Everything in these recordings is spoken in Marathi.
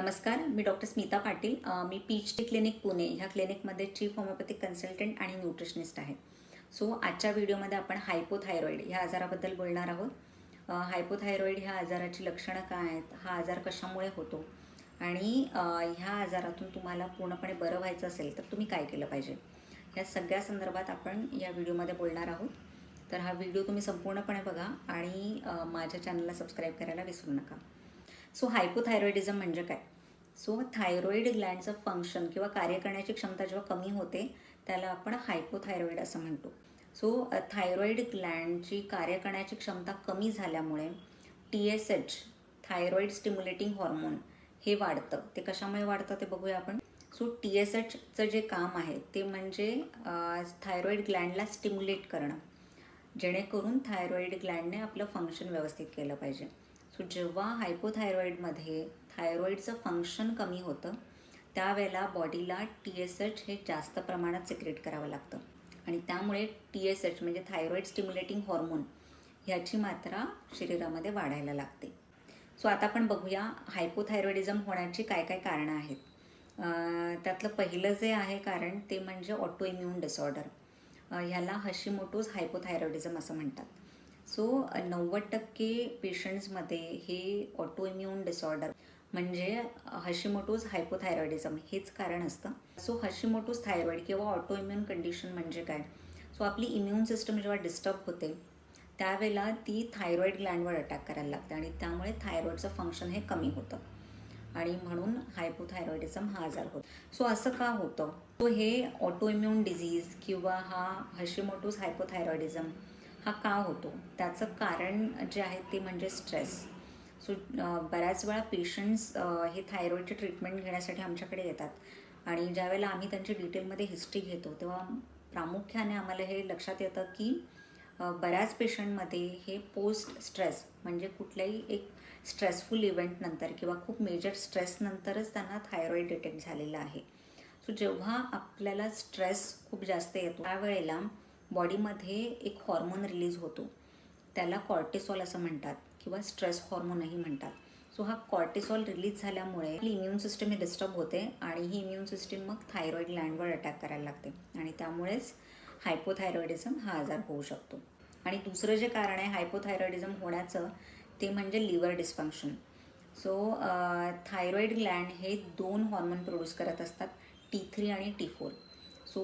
नमस्कार, मी डॉक्टर स्मिता पाटील. मी PHD क्लिनिक पुणे ह्या क्लिनिकमध्ये चीफ होमिओपॅथिक कन्सल्टंट आणि न्यूट्रिशनिस्ट आहे. सो आजच्या व्हिडिओमध्ये आपण हायपोथायरॉईड ह्या आजाराबद्दल बोलणार आहोत. हायपोथायरॉईड ह्या आजाराची लक्षणं काय आहेत, हा आजार कशामुळे होतो आणि ह्या आजारातून तुम्हाला पूर्णपणे बरं व्हायचं असेल तर तुम्ही काय केलं पाहिजे, या सगळ्या संदर्भात आपण या व्हिडिओमध्ये बोलणार आहोत. तर हा व्हिडिओ तुम्ही संपूर्णपणे बघा आणि माझ्या चॅनलला सबस्क्राईब करायला विसरू नका. सो हायपोथायरॉइडिझम म्हणजे काय? सो थायरॉईड ग्लँडचं फंक्शन किंवा कार्य करण्याची क्षमता जेव्हा कमी होते त्याला आपण हायपोथायरॉईड असं म्हणतो. सो थायरॉईड ग्लँडची कार्य करण्याची क्षमता कमी झाल्यामुळे TSH थायरॉईड स्टिम्युलेटिंग हॉर्मोन हे वाढतं. ते कशामुळे वाढतं ते बघूया आपण. सो TSHचं जे काम आहे ते म्हणजे थायरॉईड ग्लँडला स्टिम्युलेट करणं, जेणेकरून थायरॉईड ग्लँडने आपलं फंक्शन व्यवस्थित केलं पाहिजे. सो जेव्हा हायपोथायरॉईडमध्ये थायरॉईडचं फंक्शन कमी होतं त्यावेळेला बॉडीला TSH हे जास्त प्रमाणात सिक्रेट करावं लागतं आणि त्यामुळे TSH म्हणजे थायरॉईड स्टिम्युलेटिंग हॉर्मोन ह्याची मात्रा शरीरामध्ये वाढायला लागते. सो आता आपण बघूया हायपोथायरॉइडिझम होण्याची काय काय कारणं आहेत. त्यातलं पहिलं जे आहे कारण ते म्हणजे ऑटो इम्युन डिसऑर्डर. ह्याला हशीमोटोज हायपोथायरॉइडिझम असं म्हणतात. सो 90% पेशंट्समध्ये हे ऑटो इम्युन डिसऑर्डर म्हणजे हशीमोटोज हायपोथायरॉइडिझम हेच कारण असतं. सो हशीमोटोज थायरॉईड किंवा ऑटो इम्युन कंडिशन म्हणजे काय? सो आपली इम्युन सिस्टम जेव्हा डिस्टर्ब होते त्यावेळेला ती थायरॉईड ग्लँडवर अटॅक करायला लागते आणि त्यामुळे थायरॉईडचं फंक्शन हे कमी होतं आणि म्हणून हायपोथायरॉइडिझम हा आजार होतो. सो असं का होतं? सो हे ऑटो इम्युन डिझीज किंवा हा हशीमोटोज हायपोथायरॉइडिझम हा का होतो? त्याचं कारण जे आहे ते म्हणजे स्ट्रेस. सो बऱ्याच वेळा पेशंट्स हे थायरॉईडची ट्रीटमेंट घेण्यासाठी आमच्याकडे येतात आणि ज्यावेळेला आम्ही त्यांची डिटेलमध्ये हिस्ट्री घेतो तेव्हा प्रामुख्याने आम्हाला हे लक्षात येतं की बऱ्याच पेशंटमध्ये हे पोस्ट स्ट्रेस म्हणजे कुठल्याही एक स्ट्रेसफुल इव्हेंटनंतर किंवा खूप मेजर स्ट्रेसनंतरच त्यांना थायरॉईड डिटेक्ट झालेलं आहे. सो जेव्हा आपल्याला स्ट्रेस खूप जास्त येतो त्यावेळेला बॉडीमध्ये एक हॉर्मोन रिलीज होतो, त्याला कॉर्टिसॉल असं म्हणतात किंवा स्ट्रेस हॉर्मोनही म्हणतात. सो हा कॉर्टिसॉल रिलीज झाल्यामुळे आपली इम्युन सिस्टम ही डिस्टर्ब होते आणि ही इम्युन सिस्टम मग थायरॉईड ग्लँडवर अटॅक करायला लागते आणि त्यामुळेच हायपोथायरॉइडिझम हा आजार होऊ शकतो. आणि दुसरं जे कारण आहे हायपोथायरॉइडिझम होण्याचं ते म्हणजे liver dysfunction. So thyroid gland हे 2 हॉर्मोन प्रोड्यूस करत असतात, T3 आणि T4. सो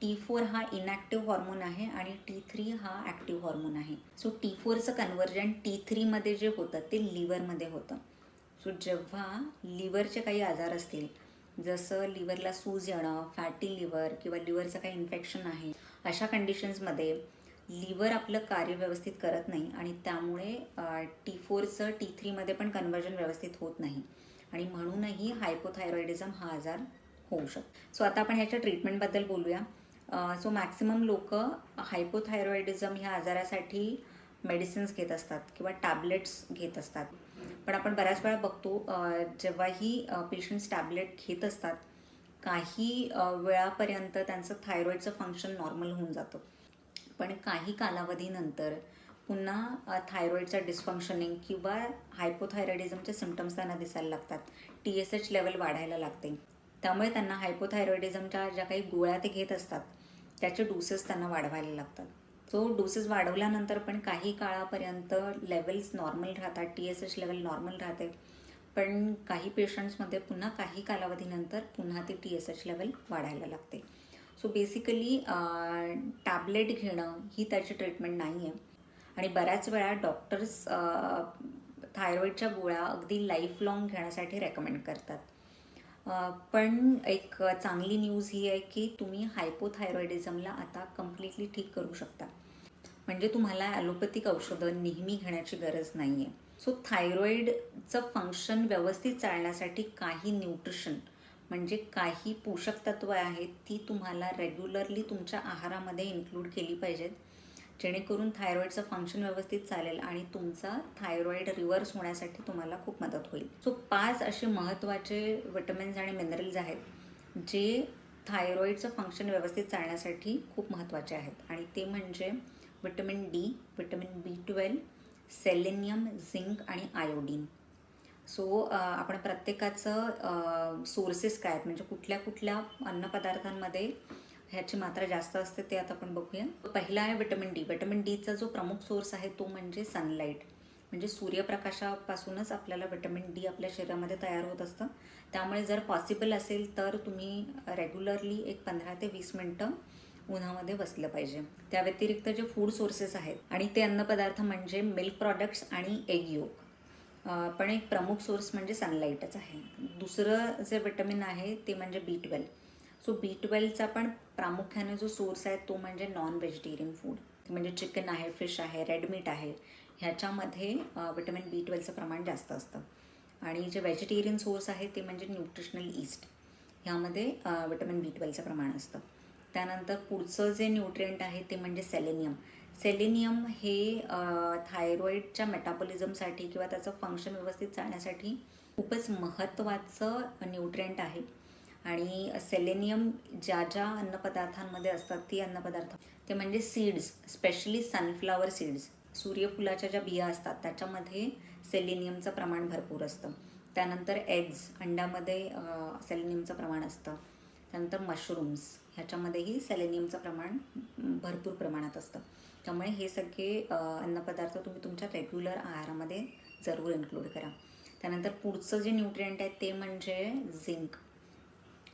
T4 हा इनॅक्टिव्ह हॉर्मोन आहे आणि T3 हा ॲक्टिव्ह हॉर्मोन आहे. सो T4चं कन्व्हर्जन T3मध्ये जे होतं ते लिव्हरमध्ये होतं. सो जेव्हा लिव्हरचे काही आजार असतील, जसं लिव्हरला सूज येणं, फॅटी लिव्हर किंवा लिव्हरचं काही इन्फेक्शन आहे, अशा कंडिशन्समध्ये लिव्हर आपलं कार्य व्यवस्थित करत नाही आणि त्यामुळे T4चं T3मध्ये पण कन्व्हर्जन व्यवस्थित होत नाही आणि म्हणूनही हायपोथायरॉइडिझम हा आजार होऊ शकतो. सो आता आपण ह्याच्या ट्रीटमेंटबद्दल बोलूया. सो मॅक्सिमम लोक हायपोथायरॉइडिझम ह्या आजारासाठी मेडिसिन्स घेत असतात किंवा टॅबलेट्स घेत असतात. पण आपण बऱ्याच वेळा बघतो जेव्हाही पेशंट्स टॅबलेट घेत असतात काही वेळापर्यंत त्यांचं थायरॉईडचं फंक्शन नॉर्मल होऊन जातं, पण काही कालावधीनंतर पुन्हा थायरॉईडचं डिस्फंक्शनिंग किंवा हायपोथायरॉइडिझमचे सिम्पटम्स त्यांना दिसायला लागतात. TSH लेवल वाढायला लागते, त्यामुळे त्यांना हायपोथायरॉइडिझमच्या ज्या काही गोळ्या ते घेत असतात त्याचे डोसेस त्यांना वाढवायला लागतात. सो डोसेस वाढवल्यानंतर पण काही काळापर्यंत लेवल्स नॉर्मल राहतात, TSH लेवल नॉर्मल राहते, पण काही पेशंट्समध्ये पुन्हा काही कालावधीनंतर पुन्हा ती TSH लेवल वाढायला लागते. सो बेसिकली टॅबलेट घेणं ही त्याची ट्रीटमेंट नाही आहे आणि बऱ्याच वेळा डॉक्टर्स थायरॉईडच्या गोळ्या अगदी लाईफ लाँग घेण्यासाठी रेकमेंड करतात. पण एक चांगली न्यूज ही आहे की तुम्ही हायपोथायरॉइडिझमला आता कम्प्लिटली ठीक करू शकता, म्हणजे तुम्हाला ॲलोपॅथिक औषधं नेहमी घेण्याची गरज नाही आहे. सो थायरॉईडचं फंक्शन व्यवस्थित चालण्यासाठी काही न्यूट्रिशन म्हणजे काही पोषक तत्व आहेत ती तुम्हाला रेग्युलरली तुमच्या आहारामध्ये इन्क्लूड केली पाहिजेत, जेणेकरून थायरॉईडचं फंक्शन व्यवस्थित चालेल आणि तुमचा थायरॉईड रिव्हर्स होण्यासाठी तुम्हाला खूप मदत होईल. सो 5 असे महत्त्वाचे विटॅमिन्स आणि मिनरल्स आहेत जे थायरॉईडचं फंक्शन व्यवस्थित चालण्यासाठी खूप महत्त्वाचे आहेत आणि ते म्हणजे vitamin D, vitamin B12, selenium, zinc आणि आयोडीन. सो आपण प्रत्येकाचं सोर्सेस काय आहेत, म्हणजे कुठल्या कुठल्या अन्नपदार्थांमध्ये ह्याची मात्रा जास्त असते ते आता आपण बघूया. पहिला आहे विटॅमिन डी. विटॅमिन डीचा जो प्रमुख सोर्स आहे तो म्हणजे सनलाईट, म्हणजे सूर्यप्रकाशापासूनच आपल्याला विटॅमिन डी आपल्या शरीरामध्ये तयार होत असतं. त्यामुळे जर पॉसिबल असेल तर तुम्ही रेग्युलरली एक 15 ते 20 मिनटं उन्हामध्ये बसलं पाहिजे. त्या व्यतिरिक्त जे फूड सोर्सेस आहेत आणि ते अन्नपदार्थ म्हणजे मिल्क प्रॉडक्ट्स आणि एग योक. पण एक प्रमुख सोर्स म्हणजे सनलाईटच आहे. दुसरं जे विटॅमिन आहे ते म्हणजे B12. सो B12चा पण प्रामुख्याने जो सोर्स आहे तो म्हणजे नॉन व्हेजिटेरियन फूड, म्हणजे चिकन आहे, फिश आहे, रेड मीट आहे, ह्याच्यामध्ये विटॅमिन B12चं प्रमाण जास्त असतं. आणि जे व्हेजिटेरियन सोर्स आहे ते म्हणजे न्यूट्रिशनल ईस्ट, ह्यामध्ये विटॅमिन B12चं प्रमाण असतं. त्यानंतर पुढचं जे न्यूट्रिएंट आहे ते म्हणजे सेलेनियम. सेलेनियम हे थायरॉईडच्या मेटाबॉलिझमसाठी किंवा त्याचं फंक्शन व्यवस्थित चालण्यासाठी खूपच महत्त्वाचं न्यूट्रिएंट आहे. आणि सेलेनियम ज्या ज्या अन्नपदार्थांमध्ये असतात ती अन्नपदार्थ ते म्हणजे सीड्स, स्पेशली सनफ्लावर सीड्स, सूर्यफुलाच्या ज्या बिया असतात त्याच्यामध्ये सेलेनियमचं प्रमाण भरपूर असतं. त्यानंतर एग्ज, अंड्यामध्ये सेलेनियमचं प्रमाण असतं. त्यानंतर मशरूम्स, ह्याच्यामध्येही सेलेनियमचं प्रमाण भरपूर प्रमाणात असतं. त्यामुळे हे सगळे अन्नपदार्थ तुम्ही तुमच्या रेग्युलर आहारामध्ये जरूर इन्क्लूड करा. त्यानंतर पुढचं जे न्यूट्रिएंट आहे ते म्हणजे झिंक.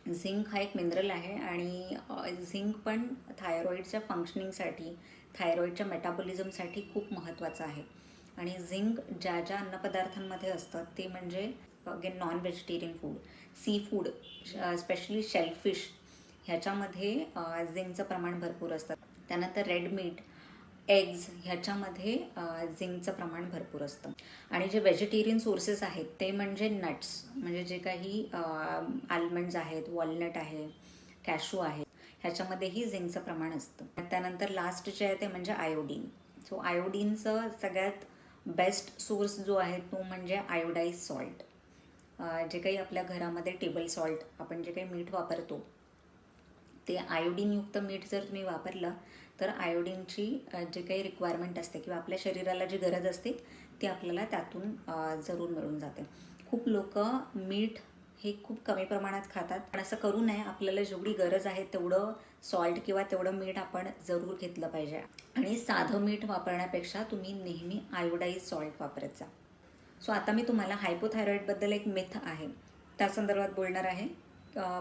झिंक हा एक मिनरल आहे आणि झिंक पण थायरॉईडच्या फंक्शनिंगसाठी, थायरॉईडच्या मेटाबॉलिझमसाठी खूप महत्त्वाचं आहे. आणि झिंक ज्या ज्या अन्नपदार्थांमध्ये असतं ते म्हणजे again non vegetarian food, sea food, specially shellfish, ह्याच्यामध्ये झिंकचं प्रमाण भरपूर असतं. त्यानंतर रेड मीट, एग्ज, ह्याच्यामध्ये झिंकचं प्रमाण भरपूर असतं. आणि जे व्हेजिटेरियन सोर्सेस आहेत ते म्हणजे नट्स, म्हणजे जे काही आल्मंड्स आहेत, वॉलनट आहे, कॅशू आहे, ह्याच्यामध्येही झिंकचं प्रमाण असतं. त्यानंतर लास्ट जे आहे ते म्हणजे आयोडीन. सो आयोडीनचं सगळ्यात बेस्ट सोर्स जो आहे तो म्हणजे आयोडाईज सॉल्ट. जे काही आपल्या घरामध्ये टेबल सॉल्ट, आपण जे काही मीठ वापरतो ते आयोडीनयुक्त मीठ जर तुम्ही वापरलं तर आयोडीनची जे काही रिक्वायरमेंट असते किंवा आपल्या शरीराला जी गरज असते ती आपल्याला त्यातून जरूर मिळून जाते. खूप लोक मीठ हे खूप कमी प्रमाणात खातात, पण असं करू नये. आपल्याला जेवढी गरज आहे तेवढं सॉल्ट किंवा तेवढं मीठ आपण जरूर घेतलं पाहिजे. आणि साधं मीठ वापरण्यापेक्षा तुम्ही नेहमी आयोडाईज सॉल्ट वापरत जा. सो आता मी तुम्हाला हायपोथायरॉईडबद्दल एक मिथ आहे त्या संदर्भात बोलणार आहे.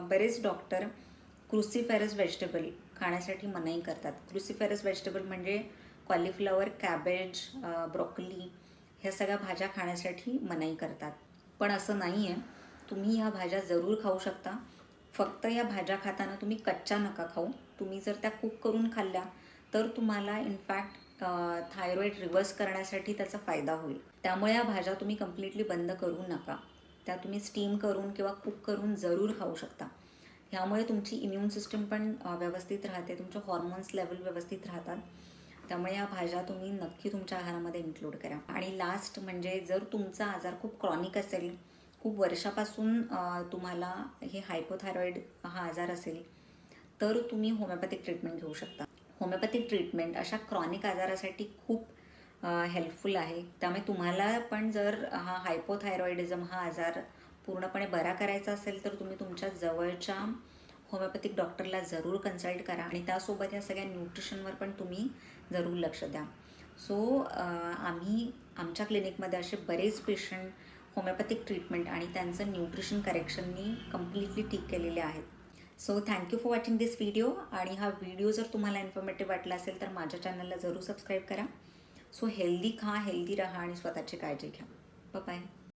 बरेच डॉक्टर क्रुसिफेरस व्हेजिटेबल खाण्यासाठी मनाई करतात. क्रुसिफेरस व्हेजिटेबल म्हणजे कॉलीफ्लॉवर, कॅबेज, ब्रॉकली, ह्या सगळ्या भाज्या खाण्यासाठी मनाई करतात. पण असं नाही आहे. तुम्ही ह्या भाज्या जरूर खाऊ शकता. फक्त या भाज्या खाताना तुम्ही कच्च्या नका खाऊ. तुम्ही जर त्या कुक करून खाल्ल्या तर तुम्हाला इनफॅक्ट थायरॉईड रिव्हर्स करण्यासाठी त्याचा फायदा होईल. त्यामुळे या भाज्या तुम्ही कम्प्लिटली बंद करू नका. त्या तुम्ही स्टीम करून किंवा कुक करून जरूर खाऊ शकता. ह्यामुळे तुमची इम्युन सिस्टम पण व्यवस्थित राहते, तुमचे हॉर्मोन्स लेवल व्यवस्थित राहतात. त्यामुळे या भाज्या तुम्ही नक्की तुमच्या आहारामध्ये इन्क्लूड करा. आणि लास्ट म्हणजे जर तुमचा आजार खूप क्रॉनिक असेल, खूप वर्षापासून तुम्हाला हे हायपोथायरॉईड हा आजार असेल तर तुम्ही होमिओपॅथिक ट्रीटमेंट घेऊ शकता. होमिओपॅथिक ट्रीटमेंट अशा क्रॉनिक आजारासाठी खूप हेल्पफुल आहे. त्यामुळे तुम्हाला पण जर हा हायपोथायरॉईडिझम हा आजार पूर्णपणे बरा करायचा असेल तर तुम्ही तुमच्या जवळच्या होमिओपॅथिक डॉक्टरला जरूर कन्सल्ट करा आणि त्यासोबत या सगळ्या न्यूट्रिशनवर पण तुम्ही जरूर लक्ष द्या. सो आम्ही आमच्या क्लिनिकमध्ये असे बरेच पेशंट होमिओपॅथिक ट्रीटमेंट आणि त्यांचं न्यूट्रिशन करेक्शननी कम्प्लिटली ठीक केलेले आहेत. So thank you for watching this video. आणि हा व्हिडिओ जर तुम्हाला इन्फॉर्मेटिव्ह वाटला असेल तर माझ्या चॅनलला जरूर सबस्क्राईब करा. सो हेल्दी खा, हेल्दी राहा आणि स्वतःची काळजी घ्या. बाय.